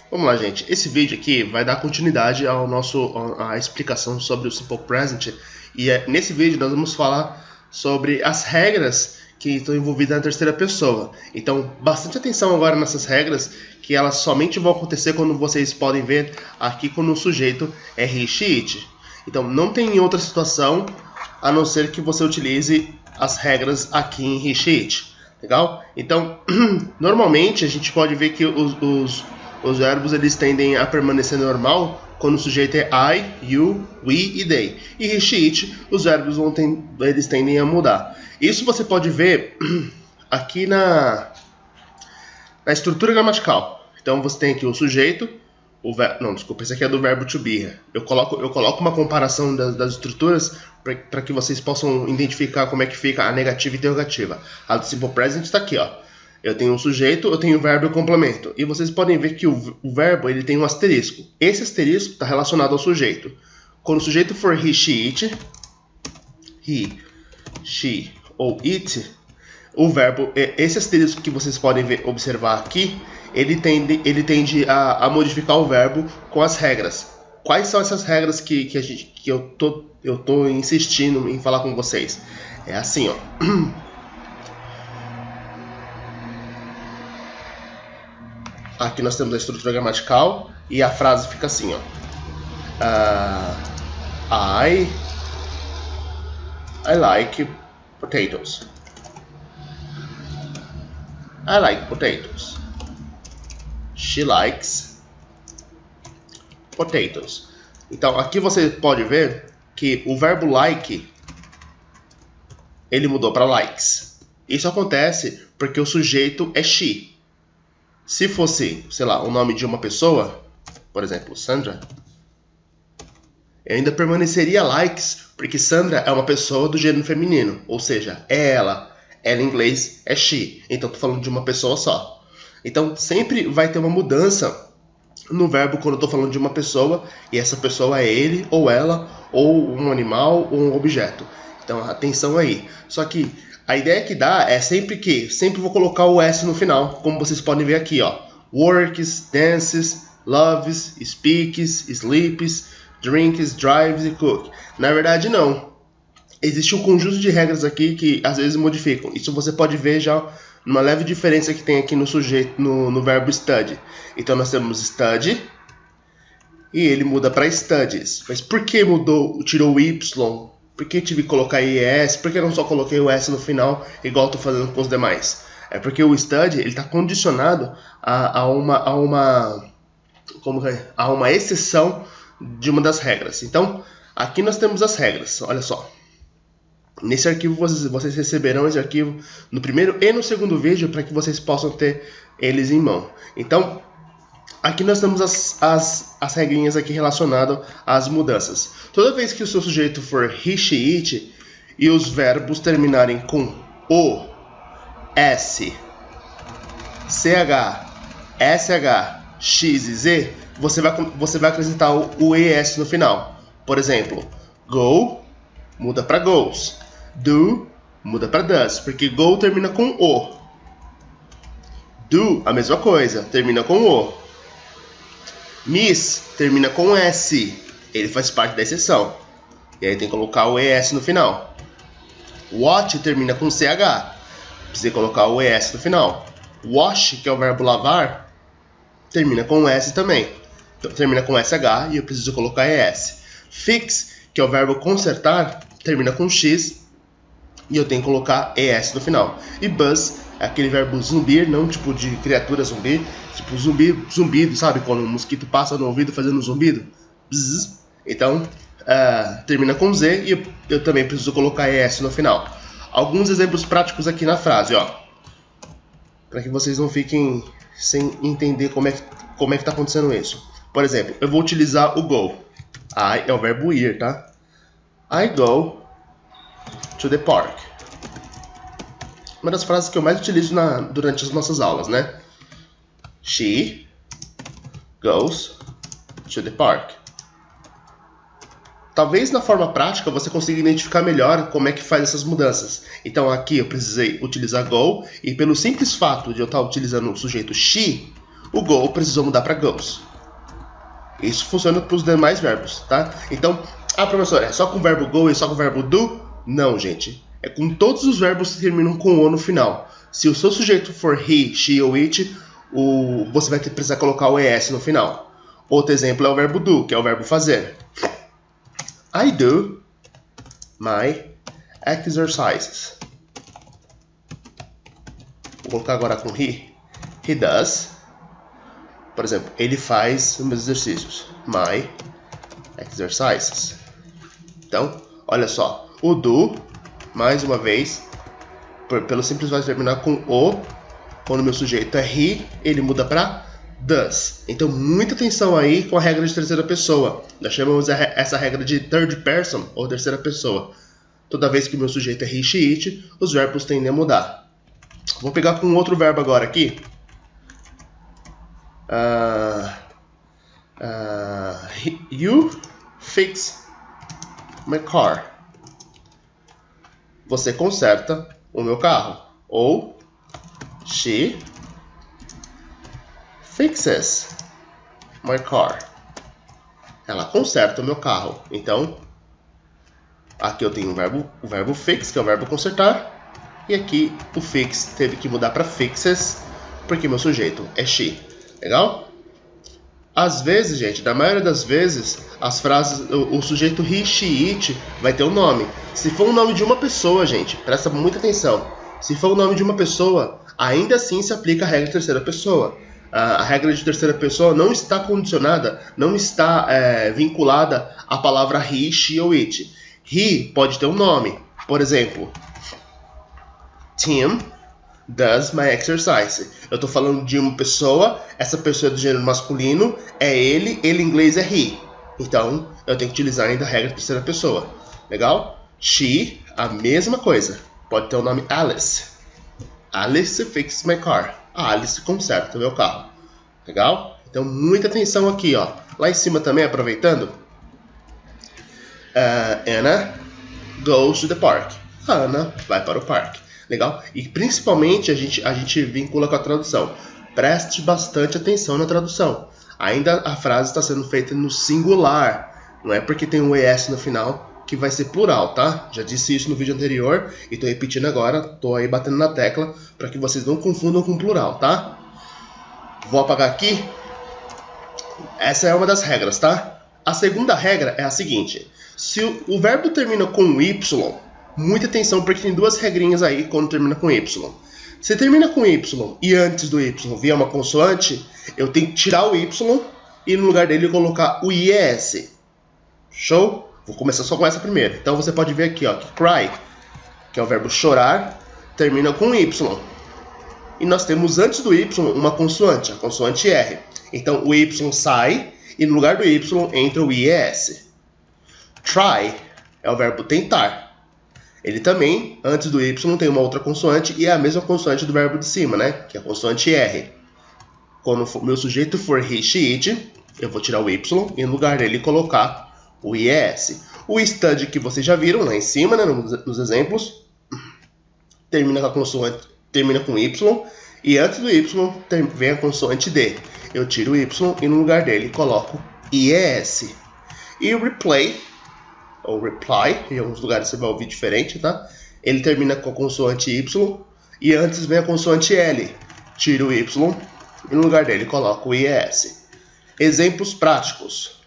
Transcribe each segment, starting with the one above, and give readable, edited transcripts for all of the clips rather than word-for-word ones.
Vamos lá, gente. Esse vídeo aqui vai dar continuidade à explicação sobre o Simple Present. E nesse vídeo nós vamos falar sobre as regras que estão envolvidas na terceira pessoa. Então, bastante atenção agora nessas regras, que elas somente vão acontecer quando vocês podem ver aqui quando o sujeito é he, she, it. Então, não tem outra situação a não ser que você utilize as regras aqui em he, she, it. Legal? Então, normalmente a gente pode ver que os verbos eles tendem a permanecer normal quando o sujeito é I, you, we e they. E he, she, it, os verbos eles tendem a mudar. Isso você pode ver aqui na estrutura gramatical. Então você tem aqui o sujeito, esse aqui é do verbo to be. Eu coloco uma comparação das estruturas para que vocês possam identificar como é que fica a negativa e interrogativa. A do Simple Present está aqui, ó. Eu tenho um sujeito, eu tenho o verbo e o complemento. E vocês podem ver que o verbo ele tem um asterisco. Esse asterisco está relacionado ao sujeito. Quando o sujeito for he, she, it, he, she ou it, o verbo, esse asterisco que vocês podem observar aqui, ele tende a modificar o verbo com as regras. Quais são essas regras que eu tô insistindo em falar com vocês? É assim, ó. Aqui nós temos a estrutura gramatical e a frase fica assim, ó. I like potatoes. I like potatoes. She likes potatoes. Então, aqui você pode ver que o verbo like, ele mudou para likes. Isso acontece porque o sujeito é she. Se fosse, sei lá, o nome de uma pessoa, por exemplo, Sandra, ainda permaneceria likes, porque Sandra é uma pessoa do gênero feminino, ou seja, é ela. Ela em inglês é she, então estou falando de uma pessoa só. Então sempre vai ter uma mudança no verbo quando eu estou falando de uma pessoa, e essa pessoa é ele, ou ela, ou um animal, ou um objeto. Então atenção aí. Só que a ideia que dá é sempre vou colocar o S no final, como vocês podem ver aqui, ó. Works, dances, loves, speaks, sleeps, drinks, drives e cook. Na verdade não. Existe um conjunto de regras aqui que às vezes modificam. Isso você pode ver já numa leve diferença que tem aqui no sujeito, no verbo study. Então nós temos study e ele muda para studies. Mas por que tirou o Y? Por que tive que colocar ES? Por que não só coloquei o S no final, igual estou fazendo com os demais? É porque o study está condicionado a uma exceção de uma das regras. Então, aqui nós temos as regras. Olha só. Nesse arquivo, vocês receberão esse arquivo no primeiro e no segundo vídeo para que vocês possam ter eles em mão. Então, aqui nós temos as regrinhas aqui relacionadas às mudanças. Toda vez que o seu sujeito for he, she, it e os verbos terminarem com o, s, ch, sh, x e z, você vai acrescentar o es no final. Por exemplo, go muda para goes, do muda para does, porque go termina com o. Do, a mesma coisa, termina com o. Miss termina com S, ele faz parte da exceção. E aí tem que colocar o ES no final. Watch termina com CH, precisa colocar o ES no final. Wash, que é o verbo lavar, termina com S também. Então, termina com SH e eu preciso colocar ES. Fix, que é o verbo consertar, termina com X e eu tenho que colocar ES no final. E buzz é aquele verbo zumbir, não tipo de criatura zumbi, tipo zumbido, sabe? Quando um mosquito passa no ouvido fazendo zumbido. Bzz. Então, termina com Z e eu também preciso colocar ES no final. Alguns exemplos práticos aqui na frase, ó. Para que vocês não fiquem sem entender como é que está acontecendo isso. Por exemplo, eu vou utilizar o go. I é o verbo ir, tá? I go to the park. Uma das frases que eu mais utilizo durante as nossas aulas, né? She goes to the park. Talvez na forma prática você consiga identificar melhor como é que faz essas mudanças. Então aqui eu precisei utilizar go, e pelo simples fato de eu estar utilizando o sujeito she, o go precisou mudar para goes. Isso funciona para os demais verbos, tá? Então, professor, é só com o verbo go e só com o verbo do? Não, gente. É com todos os verbos que terminam com o no final. Se o seu sujeito for he, she ou it, você vai precisar colocar o es no final. Outro exemplo é o verbo do, que é o verbo fazer. I do my exercises. Vou colocar agora com he. He does. Por exemplo, ele faz os meus exercícios. My exercises. Então, olha só. O do, mais uma vez, pelo simples fato de terminar com o, quando o meu sujeito é he, ele muda para does. Então, muita atenção aí com a regra de terceira pessoa. Nós chamamos essa regra de third person, ou terceira pessoa. Toda vez que o meu sujeito é he, she, it, os verbos tendem a mudar. Vou pegar com outro verbo agora aqui. You fix my car. Você conserta o meu carro. Ou she fixes my car. Ela conserta o meu carro. Então, aqui eu tenho o verbo fix, que é o verbo consertar. E aqui o fix teve que mudar para fixes, porque meu sujeito é she. Legal? Às vezes, gente, na maioria das vezes, as frases, o sujeito he, she, it vai ter um nome. Se for o nome de uma pessoa, gente, presta muita atenção. Se for o nome de uma pessoa, ainda assim se aplica a regra de terceira pessoa. A regra de terceira pessoa não está condicionada, não está vinculada à palavra he, she ou it. He pode ter um nome. Por exemplo, Tim does my exercise. Eu estou falando de uma pessoa, essa pessoa é do gênero masculino, é ele em inglês é he. Então, eu tenho que utilizar ainda a regra de terceira pessoa. Legal? She, a mesma coisa. Pode ter o nome Alice. Alice fixes my car. A Alice conserta o meu carro. Legal? Então, muita atenção aqui, ó. Lá em cima também, aproveitando. Anna goes to the park. A Ana vai para o parque. Legal? E principalmente a gente vincula com a tradução. Preste bastante atenção na tradução. Ainda a frase está sendo feita no singular. Não é porque tem um ES no final que vai ser plural, tá? Já disse isso no vídeo anterior e estou repetindo agora. Estou aí batendo na tecla para que vocês não confundam com plural, tá? Vou apagar aqui. Essa é uma das regras, tá? A segunda regra é a seguinte. Se o verbo termina com Y, muita atenção porque tem duas regrinhas aí quando termina com Y. Se termina com Y e antes do Y vier uma consoante, eu tenho que tirar o Y e no lugar dele colocar o IES. Show? Vou começar só com essa primeira. Então você pode ver aqui, ó, que cry, que é o verbo chorar, termina com Y. E nós temos antes do Y uma consoante, a consoante R. Então o Y sai e no lugar do Y entra o IES. Try é o verbo tentar. Ele também, antes do Y, tem uma outra consoante e é a mesma consoante do verbo de cima, né? Que é a consoante R. Quando o meu sujeito for he, she, it, eu vou tirar o Y e no lugar dele colocar o IES. O study que vocês já viram lá em cima, né, nos exemplos, termina com a consoante, termina com Y e antes do Y vem a consoante D. Eu tiro o Y e no lugar dele coloco IES. E o replay ou reply, em alguns lugares você vai ouvir diferente, tá? Ele termina com a consoante Y e antes vem a consoante L. Tiro o Y e no lugar dele coloco o IES. Exemplos práticos.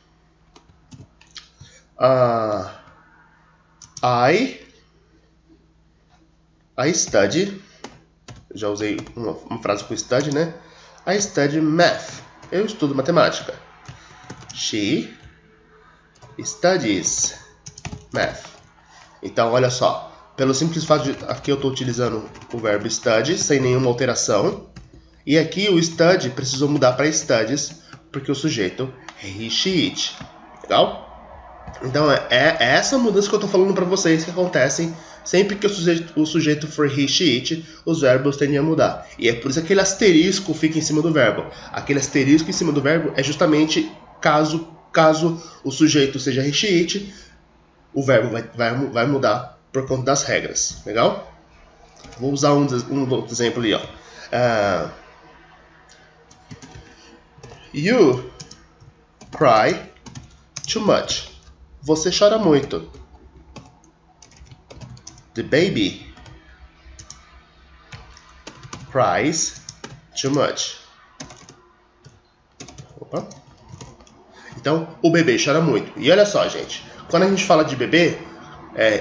I study. Já usei uma frase com study, né? I study math. Eu estudo matemática. She studies math. Então, olha só. Pelo simples fato de aqui eu estou utilizando o verbo study sem nenhuma alteração. E aqui o study precisou mudar para studies porque o sujeito é he, she, it. Legal? Então, é essa mudança que eu estou falando para vocês que acontecem sempre que o sujeito for he, she, it, os verbos tendem a mudar. E é por isso que aquele asterisco fica em cima do verbo. Aquele asterisco em cima do verbo é justamente caso o sujeito seja he, she, it, o verbo vai mudar por conta das regras. Legal? Vou usar um outro exemplo ali, ó. You cry too much. Você chora muito. The baby cries too much. Opa. Então, o bebê chora muito. E olha só, gente. Quando a gente fala de bebê,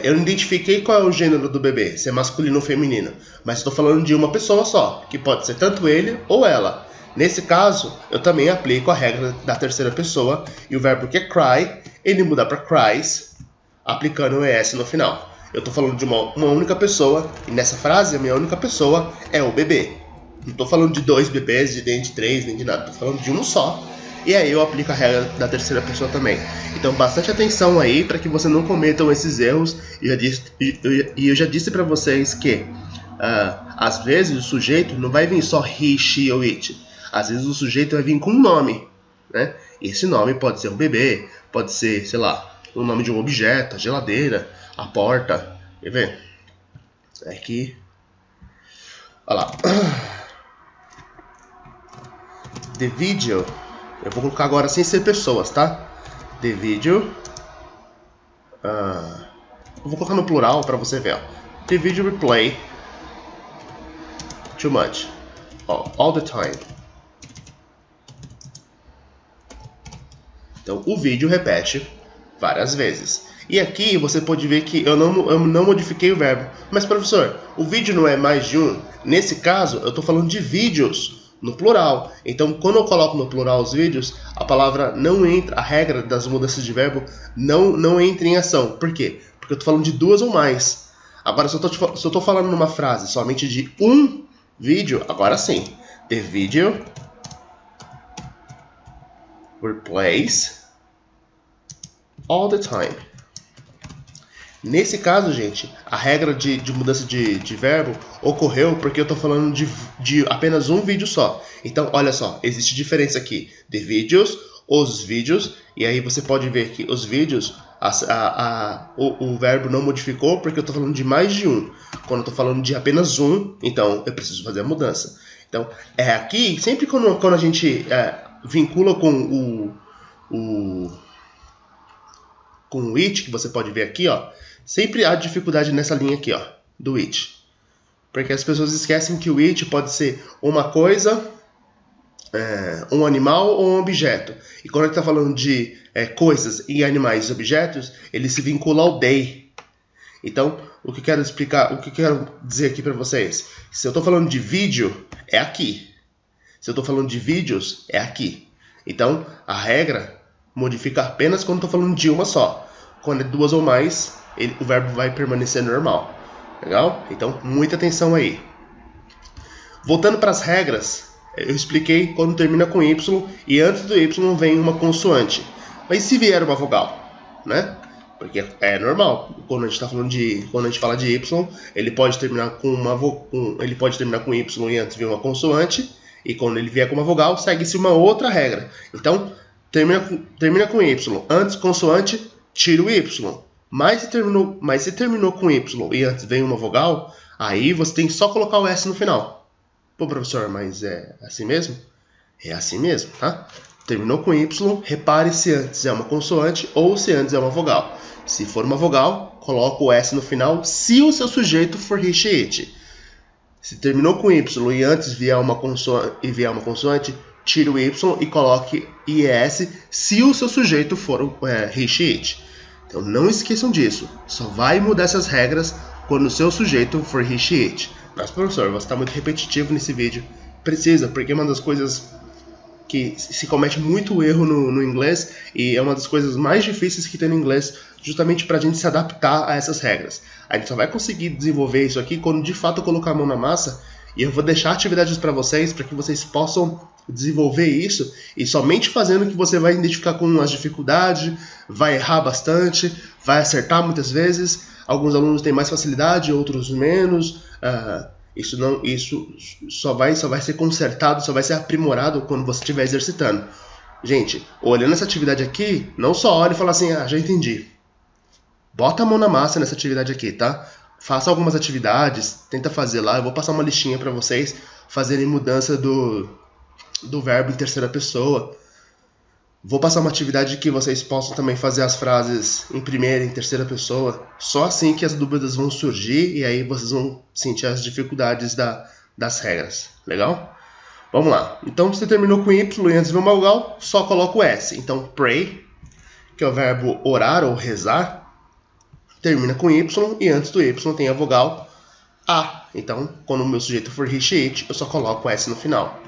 eu não identifiquei qual é o gênero do bebê, se é masculino ou feminino. Mas estou falando de uma pessoa só, que pode ser tanto ele ou ela. Nesse caso, eu também aplico a regra da terceira pessoa. E o verbo que é cry, ele muda para cries, aplicando o ES no final. Eu estou falando de uma única pessoa. E nessa frase, a minha única pessoa é o bebê. Não estou falando de 2 bebês, nem de 3, nem de nada. Estou falando de um só. E aí eu aplico a regra da terceira pessoa também. Então bastante atenção aí para que vocês não cometam esses erros. E eu já disse para vocês que às vezes o sujeito não vai vir só he, she ou it. Às vezes o sujeito vai vir com um nome, né? E esse nome pode ser um bebê, pode ser, sei lá, o nome de um objeto, a geladeira, a porta. Quer ver? Aqui. Olha lá. The video. Eu vou colocar agora sem ser pessoas, tá? The video. Eu vou colocar no plural para você ver. Ó. The video replay too much. All the time. Então, o vídeo repete várias vezes. E aqui você pode ver que eu não modifiquei o verbo. Mas, professor, o vídeo não é mais de um? Nesse caso, eu estou falando de vídeos no plural. Então, quando eu coloco no plural os vídeos, a palavra não entra, a regra das mudanças de verbo não entra em ação. Por quê? Porque eu estou falando de 2 ou mais. Agora, se eu estou falando numa frase somente de um vídeo, agora sim. The video replays all the time. Nesse caso, gente, a regra de mudança de verbo ocorreu porque eu estou falando de apenas um vídeo só. Então, olha só, existe diferença aqui. The videos, os vídeos, e aí você pode ver que os vídeos, o verbo não modificou porque eu estou falando de mais de um. Quando eu estou falando de apenas um, então eu preciso fazer a mudança. Então, aqui, sempre quando a gente vincula com o it, que você pode ver aqui, ó, sempre há dificuldade nessa linha aqui, ó, do it. Porque as pessoas esquecem que o it pode ser uma coisa, um animal ou um objeto. E quando a gente está falando de coisas e animais e objetos, ele se vincula ao they. Então, o que eu quero explicar, o que eu quero dizer aqui para vocês? Se eu estou falando de vídeo, é aqui. Se eu estou falando de vídeos, é aqui. Então, a regra modifica apenas quando estou falando de uma só. Quando é 2 ou mais, o verbo vai permanecer normal. Legal? Então, muita atenção aí. Voltando para as regras, eu expliquei quando termina com Y e antes do Y vem uma consoante. Mas se vier uma vogal, né? Porque é normal. Quando a gente está falando quando a gente fala de Y, ele pode terminar com ele pode terminar com Y e antes vir uma consoante. E quando ele vier com uma vogal, segue-se uma outra regra. Então, termina com Y. Antes consoante, tira o Y. Mas se terminou com Y e antes vem uma vogal, aí você tem que só colocar o S no final. Pô, professor, mas é assim mesmo? É assim mesmo, tá? Terminou com Y, repare se antes é uma consoante ou se antes é uma vogal. Se for uma vogal, coloca o S no final se o seu sujeito for he, she, it. Se terminou com Y e antes vier uma consoante, tire o Y e coloque IES se o seu sujeito for he, she, it. Então não esqueçam disso. Só vai mudar essas regras quando o seu sujeito for he, she, it. Mas, professor, você está muito repetitivo nesse vídeo. Precisa, porque é uma das coisas que se comete muito erro no inglês e é uma das coisas mais difíceis que tem no inglês, justamente para a gente se adaptar a essas regras. A gente só vai conseguir desenvolver isso aqui quando de fato eu colocar a mão na massa, e eu vou deixar atividades para vocês que vocês possam desenvolver isso, e somente fazendo que você vai identificar com as dificuldades, vai errar bastante, vai acertar muitas vezes. Alguns alunos têm mais facilidade, outros menos. Isso só vai ser consertado, só vai ser aprimorado quando você estiver exercitando. Gente, olhando essa atividade aqui, não só olhe e fala assim, já entendi. Bota a mão na massa nessa atividade aqui, tá? Faça algumas atividades, tenta fazer lá. Eu vou passar uma listinha para vocês fazerem mudança do verbo em terceira pessoa. Vou passar uma atividade que vocês possam também fazer as frases em primeira e em terceira pessoa. Só assim que as dúvidas vão surgir e aí vocês vão sentir as dificuldades das regras. Legal? Vamos lá. Então, você terminou com Y e antes de uma vogal, só coloca o S. Então, pray, que é o verbo orar ou rezar, termina com Y e antes do Y tem a vogal A. Então, quando o meu sujeito for he, she, it, eu só coloco o S no final.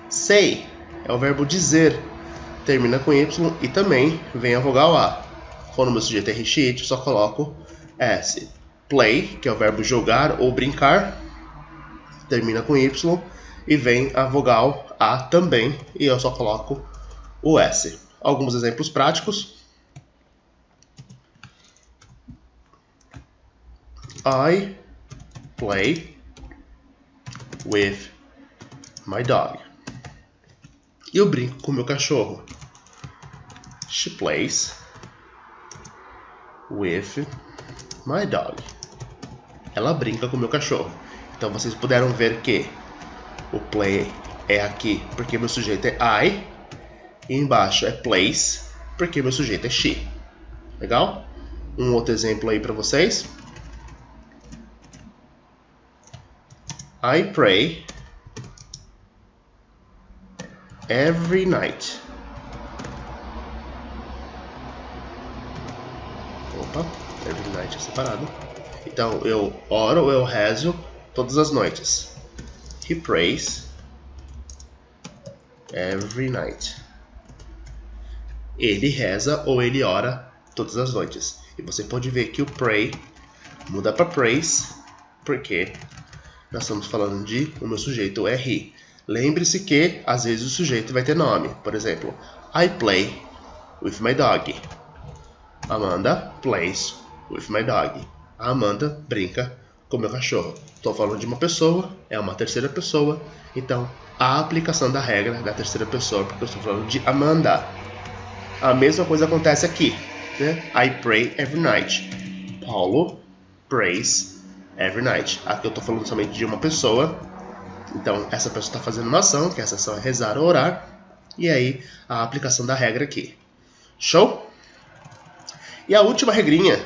Say é o verbo dizer, termina com Y e também vem a vogal A. Quando o meu sujeito é he, she, it, eu só coloco S. Play, que é o verbo jogar ou brincar, termina com Y e vem a vogal A também e eu só coloco o S. Alguns exemplos práticos. I play with my dog. Eu brinco com meu cachorro. She plays with my dog. Ela brinca com meu cachorro. Então vocês puderam ver que o play é aqui porque meu sujeito é I. E embaixo é plays porque meu sujeito é she. Legal? Um outro exemplo aí para vocês. I pray every night. Opa, every night é separado. Então, eu oro, eu rezo todas as noites. He prays every night. Ele reza ou ele ora todas as noites. E você pode ver que o pray muda para praise, porque nós estamos falando de o meu sujeito é he. Lembre-se que às vezes o sujeito vai ter nome. Por exemplo, I play with my dog. Amanda plays with my dog. A Amanda brinca com meu cachorro. Estou falando de uma pessoa, é uma terceira pessoa. Então, a aplicação da regra da terceira pessoa, porque eu estou falando de Amanda. A mesma coisa acontece aqui, né? I pray every night. Paulo prays every night. Aqui eu estou falando somente de uma pessoa. Então, essa pessoa está fazendo uma ação, que essa ação é rezar ou orar. E aí, a aplicação da regra aqui. Show? E a última regrinha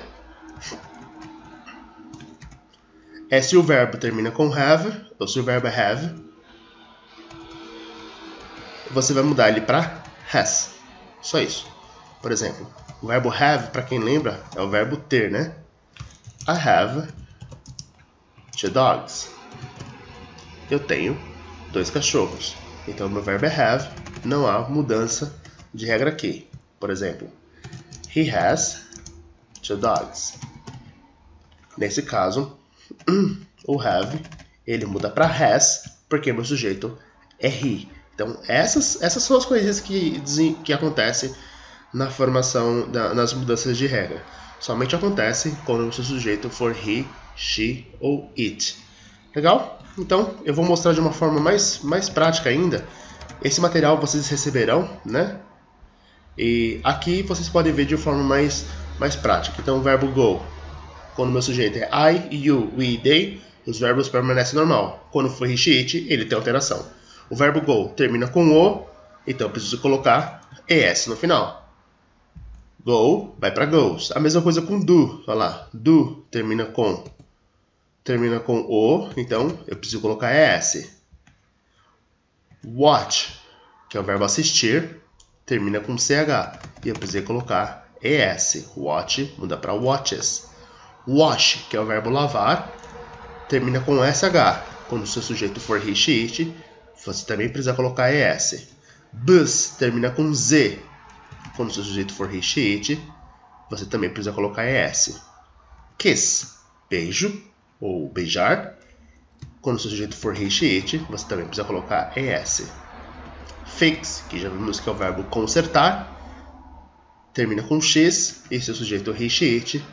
é se o verbo termina com have, ou se o verbo é have, você vai mudar ele para has. Só isso. Por exemplo, o verbo have, para quem lembra, é o verbo ter, né? I have 2 dogs. Eu tenho 2 cachorros. Então, meu verbo é have, não há mudança de regra aqui. Por exemplo, he has 2 dogs. Nesse caso, o have, ele muda para has, porque meu sujeito é he. Então, essas são as coisas que acontecem na formação, nas mudanças de regra. Somente acontece quando o seu sujeito for he, she ou it. Legal? Então, eu vou mostrar de uma forma mais prática ainda. Esse material vocês receberão, né? E aqui vocês podem ver de uma forma mais prática. Então, o verbo go, quando o meu sujeito é I, you, we, they, os verbos permanecem normal. Quando for he, she, it, ele tem alteração. O verbo go termina com o, então eu preciso colocar es no final. Go vai para goes. A mesma coisa com do, olha lá. Do termina com o, então eu preciso colocar es. Watch, que é o verbo assistir, termina com ch e eu preciso colocar es. Watch muda para watches. Wash, que é o verbo lavar, termina com sh. Quando o seu sujeito for he, she, it, você também precisa colocar es. Bus termina com z. Quando o seu sujeito for he, she, it, você também precisa colocar es. Kiss, beijo ou beijar. Quando o seu sujeito for he, she, it, você também precisa colocar es. Fix, que já vimos que é o verbo consertar, termina com x e seu sujeito he, she, it,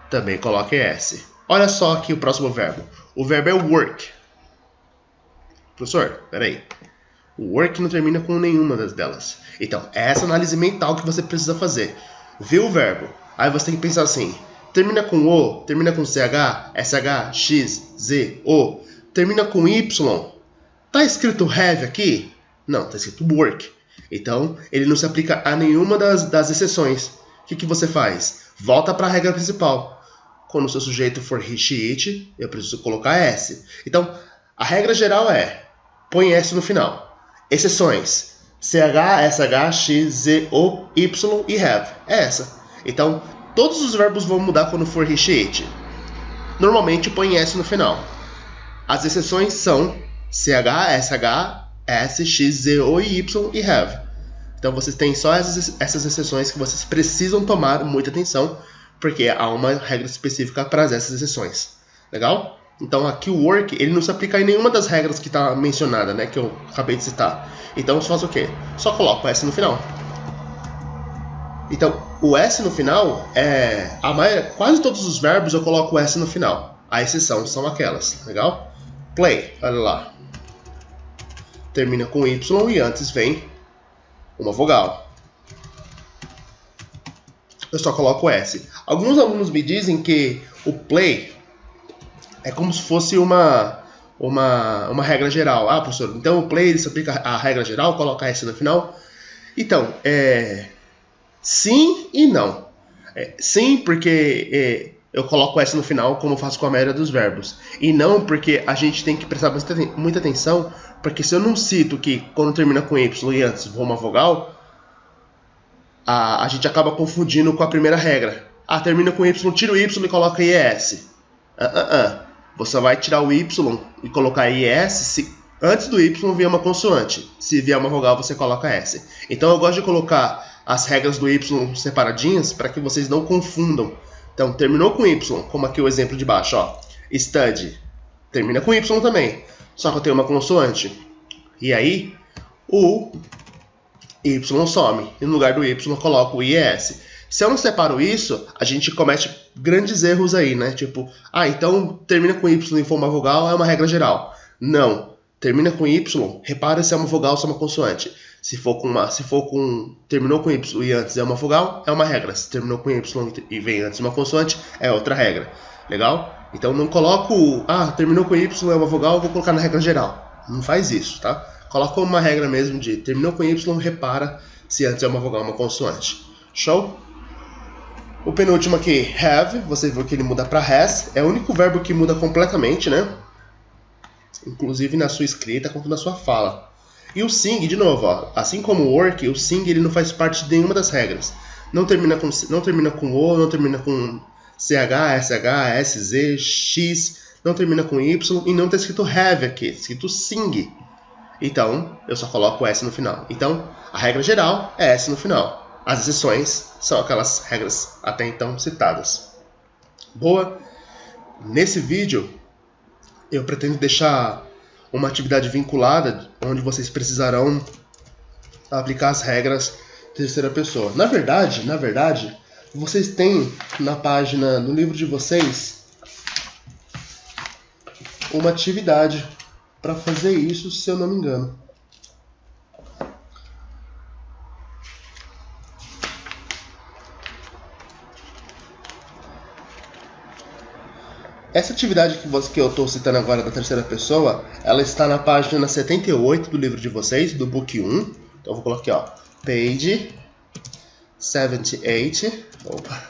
também coloca es. Olha só aqui o próximo verbo. O verbo é work. Professor, peraí. O work não termina com nenhuma delas. Então, é essa análise mental que você precisa fazer. Vê o verbo. Aí você tem que pensar assim. Termina com o, termina com ch, sh, x, z, o. Termina com y. Tá escrito have aqui? Não, está escrito work. Então, ele não se aplica a nenhuma das exceções. O que você faz? Volta para a regra principal. Quando o seu sujeito for he, she, it, eu preciso colocar S. Então, a regra geral é, põe S no final. Exceções, CH, SH, X, Z, O, Y e have. É essa. Então, todos os verbos vão mudar quando for he, she, it. Normalmente, põe S no final. As exceções são CH, SH, S, X, Z, O e Y e have. Então, vocês têm só essas exceções que vocês precisam tomar muita atenção, porque há uma regra específica para essas exceções. Legal? Então, aqui o work, ele não se aplica em nenhuma das regras que está mencionada, né, que eu acabei de citar. Então, você faz o quê? Só coloca o S no final. Então, o S no final, quase todos os verbos eu coloco o S no final. A exceção são aquelas, legal? Play, olha lá. Termina com Y e antes vem uma vogal. Eu só coloco S. Alguns alunos me dizem que o play é como se fosse uma regra geral. Ah, professor, então o play ele se aplica a regra geral, coloca S no final. Então, sim e não. Sim, porque eu coloco S no final, como eu faço com a maioria dos verbos. E não, porque a gente tem que prestar muita atenção, porque se eu não cito que quando termina com Y e antes vou uma vogal, a gente acaba confundindo com a primeira regra. Ah, termina com Y, tira o Y e coloca IES. Você vai tirar o Y e colocar IES se antes do Y vier uma consoante. Se vier uma vogal, você coloca S. Então eu gosto de colocar as regras do Y separadinhas para que vocês não confundam. Então, terminou com Y, como aqui o exemplo de baixo, ó. Study. Termina com Y também, só que eu tenho uma consoante. E aí, o Y some. E no lugar do Y eu coloco o IES. Se eu não separo isso, a gente comete grandes erros aí, né? Tipo, então termina com Y e for uma vogal, é uma regra geral. Não. Termina com Y, repara se é uma vogal ou se é uma consoante. Se for terminou com Y e antes é uma vogal, é uma regra. Se terminou com Y e vem antes uma consoante, é outra regra. Legal? Então não coloco, terminou com Y, é uma vogal, vou colocar na regra geral. Não faz isso, tá? Coloca uma regra mesmo de terminou com Y, repara se antes é uma vogal ou uma consoante. Show? O penúltimo aqui, have, você viu que ele muda para has. É o único verbo que muda completamente, né? Inclusive na sua escrita quanto na sua fala. E o sing, de novo, ó, assim como o work, o sing ele não faz parte de nenhuma das regras. Não termina com O, não termina com CH, SH, SZ, X, não termina com Y e não está escrito have aqui, está escrito sing. Então, eu só coloco o S no final. Então, a regra geral é S no final. As exceções são aquelas regras até então citadas. Boa? Nesse vídeo, eu pretendo deixar uma atividade vinculada, onde vocês precisarão aplicar as regras de terceira pessoa. Na verdade, vocês têm na página, no livro de vocês, uma atividade para fazer isso, se eu não me engano. Essa atividade que eu estou citando agora da terceira pessoa, ela está na página 78 do livro de vocês, do book 1. Então eu vou colocar aqui, ó, page 78. Opa.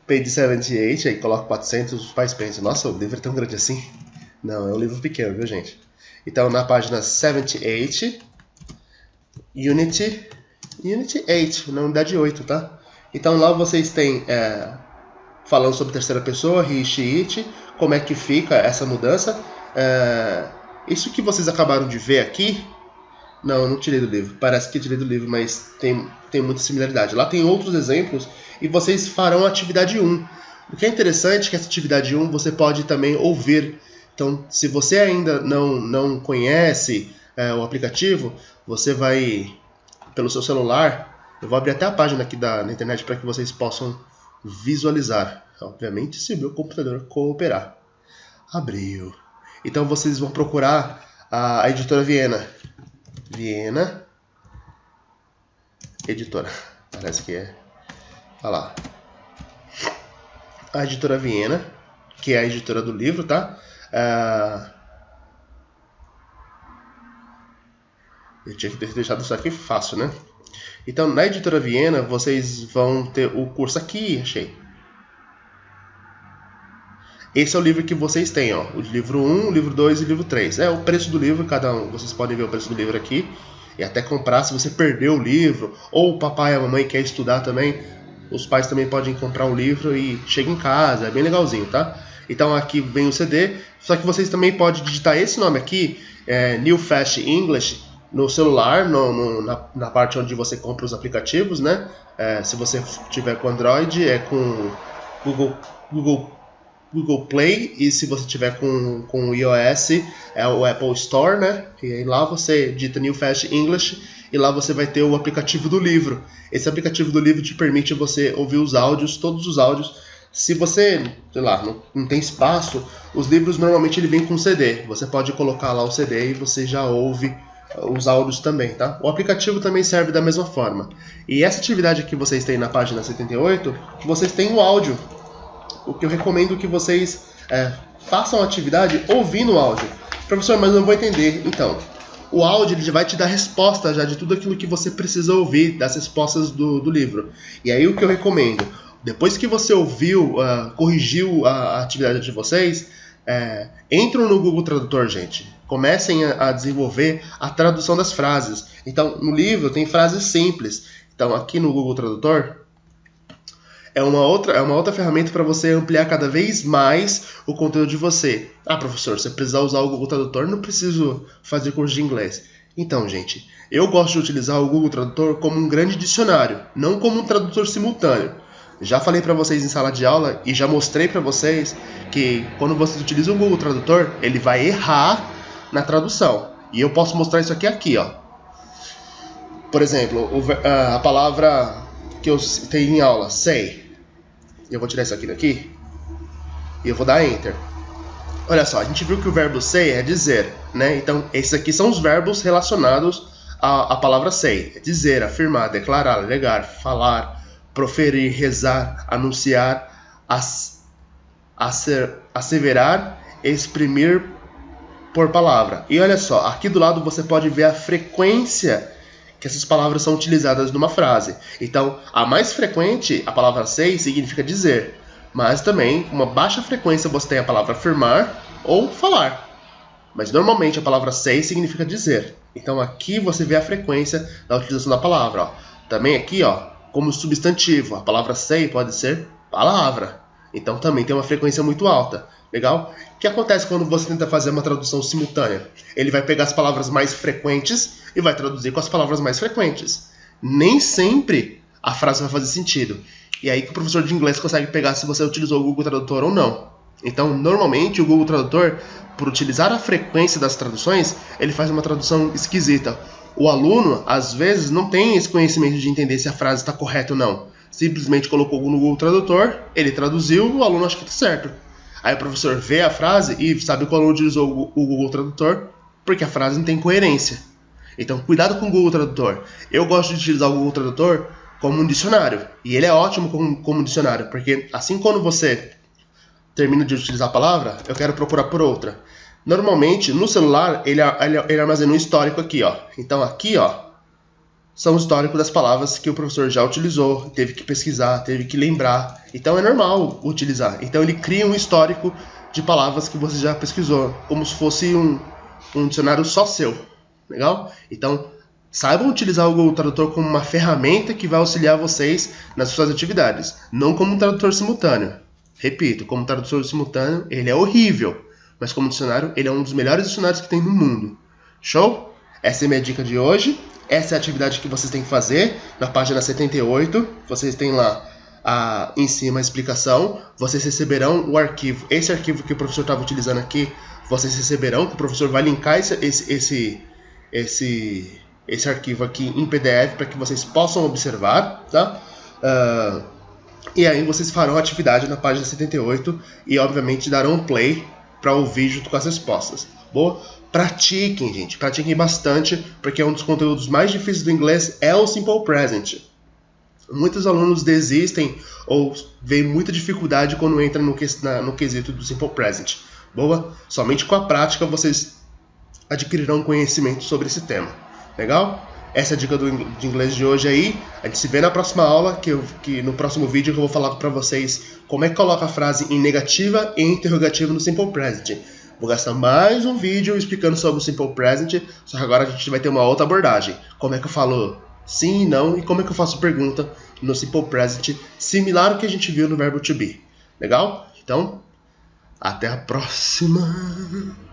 Page 78, aí coloco 400, os pais pensam, nossa, o livro é tão grande assim? Não, é um livro pequeno, viu, gente? Então na página 78, Unity 8, na unidade 8, tá? Então lá vocês têm... falando sobre terceira pessoa, he, she, it, como é que fica essa mudança. Isso que vocês acabaram de ver aqui, não, eu não tirei do livro, parece que tirei do livro, mas tem muita similaridade. Lá tem outros exemplos e vocês farão a atividade 1. O que é interessante é que essa atividade 1 você pode também ouvir. Então, se você ainda não conhece o aplicativo, você vai, pelo seu celular, eu vou abrir até a página aqui na internet para que vocês possam visualizar, obviamente se o meu computador cooperar. Abriu. Então vocês vão procurar a editora Viena editora, parece que é, olha lá, a editora Viena, que é a editora do livro, tá? Eu tinha que ter deixado isso aqui fácil, né? Então, na Editora Viena, vocês vão ter o curso aqui, achei. Esse é o livro que vocês têm, ó. O livro 1, o livro 2 e o livro 3. É o preço do livro, cada um. Vocês podem ver o preço do livro aqui. E até comprar se você perdeu o livro. Ou o papai e a mamãe quer estudar também. Os pais também podem comprar o livro e chega em casa. É bem legalzinho, tá? Então aqui vem o CD. Só que vocês também podem digitar esse nome aqui, New Fast English, no celular, na parte onde você compra os aplicativos, né? Se você tiver com Android, é com Google Play, e se você tiver com iOS, é o Apple Store, né? E aí lá você digita New Fast English e lá você vai ter o aplicativo do livro. Esse aplicativo do livro te permite você ouvir os áudios, todos os áudios. Se você, sei lá, não tem espaço, os livros normalmente ele vem com CD. Você pode colocar lá o CD e você já ouve os áudios também, tá? O aplicativo também serve da mesma forma. E essa atividade que vocês têm na página 78, vocês têm o áudio. O que eu recomendo que vocês façam a atividade ouvindo o áudio. Professor, mas não vou entender. Então, o áudio ele vai te dar resposta já de tudo aquilo que você precisa ouvir, das respostas do livro. E aí o que eu recomendo? Depois que você ouviu, corrigiu a atividade de vocês, entram no Google Tradutor, gente. Comecem a desenvolver a tradução das frases. Então, no livro tem frases simples. Então, aqui no Google Tradutor, é uma outra ferramenta para você ampliar cada vez mais o conteúdo de você. Ah, professor, se precisar usar o Google Tradutor, não preciso fazer curso de inglês. Então, gente, eu gosto de utilizar o Google Tradutor como um grande dicionário, não como um tradutor simultâneo. Já falei para vocês em sala de aula e já mostrei para vocês que quando vocês utilizam o Google Tradutor, ele vai errar na tradução. E eu posso mostrar isso aqui, ó. Por exemplo, a palavra que eu tenho em aula, say. Eu vou tirar isso aqui daqui e eu vou dar Enter. Olha só, a gente viu que o verbo say é dizer, né? Então, esses aqui são os verbos relacionados à palavra say. É dizer, afirmar, declarar, alegar, falar, proferir, rezar, anunciar, asseverar, exprimir por palavra. E olha só, aqui do lado você pode ver a frequência que essas palavras são utilizadas numa frase. Então, a mais frequente, a palavra say, significa dizer. Mas também, com uma baixa frequência, você tem a palavra afirmar ou falar. Mas normalmente a palavra say significa dizer. Então aqui você vê a frequência da utilização da palavra. Ó. Também aqui, ó, como substantivo, a palavra say pode ser palavra. Então também tem uma frequência muito alta. Legal? O que acontece quando você tenta fazer uma tradução simultânea? Ele vai pegar as palavras mais frequentes e vai traduzir com as palavras mais frequentes. Nem sempre a frase vai fazer sentido. E aí que o professor de inglês consegue pegar se você utilizou o Google Tradutor ou não. Então, normalmente, o Google Tradutor, por utilizar a frequência das traduções, ele faz uma tradução esquisita. O aluno, às vezes, não tem esse conhecimento de entender se a frase está correta ou não. Simplesmente colocou no Google Tradutor, ele traduziu, o aluno acha que está certo. Aí o professor vê a frase e sabe que o aluno utilizou o Google Tradutor porque a frase não tem coerência. Então, cuidado com o Google Tradutor. Eu gosto de utilizar o Google Tradutor como um dicionário. E ele é ótimo como dicionário, porque assim quando você termina de utilizar a palavra, eu quero procurar por outra. Normalmente, no celular, ele armazena um histórico aqui, ó. Então, aqui, ó, são o histórico das palavras que o professor já utilizou, teve que pesquisar, teve que lembrar. Então, é normal utilizar. Então, ele cria um histórico de palavras que você já pesquisou, como se fosse um dicionário só seu. Legal? Então, saibam utilizar o Google Tradutor como uma ferramenta que vai auxiliar vocês nas suas atividades, não como um tradutor simultâneo. Repito, como tradutor simultâneo, ele é horrível, mas como dicionário, ele é um dos melhores dicionários que tem no mundo. Show? Essa é a minha dica de hoje. Essa é a atividade que vocês têm que fazer na página 78. Vocês têm lá em cima a explicação. Vocês receberão o arquivo. Esse arquivo que o professor estava utilizando aqui, vocês receberão, que o professor vai linkar esse arquivo aqui em PDF para que vocês possam observar, tá? E aí vocês farão a atividade na página 78 e obviamente darão play para ouvir junto com as respostas. Boa? Pratiquem, gente. Pratiquem bastante, porque um dos conteúdos mais difíceis do inglês é o Simple Present. Muitos alunos desistem ou veem muita dificuldade quando entram no quesito do Simple Present. Boa? Somente com a prática vocês adquirirão conhecimento sobre esse tema. Legal? Essa é a dica de inglês de hoje aí. A gente se vê na próxima aula, que no próximo vídeo que eu vou falar para vocês como é que coloca a frase em negativa e interrogativa no Simple Present. Vou gastar mais um vídeo explicando sobre o Simple Present, só que agora a gente vai ter uma outra abordagem. Como é que eu falo sim e não e como é que eu faço pergunta no Simple Present, similar ao que a gente viu no verbo to be. Legal? Então, até a próxima!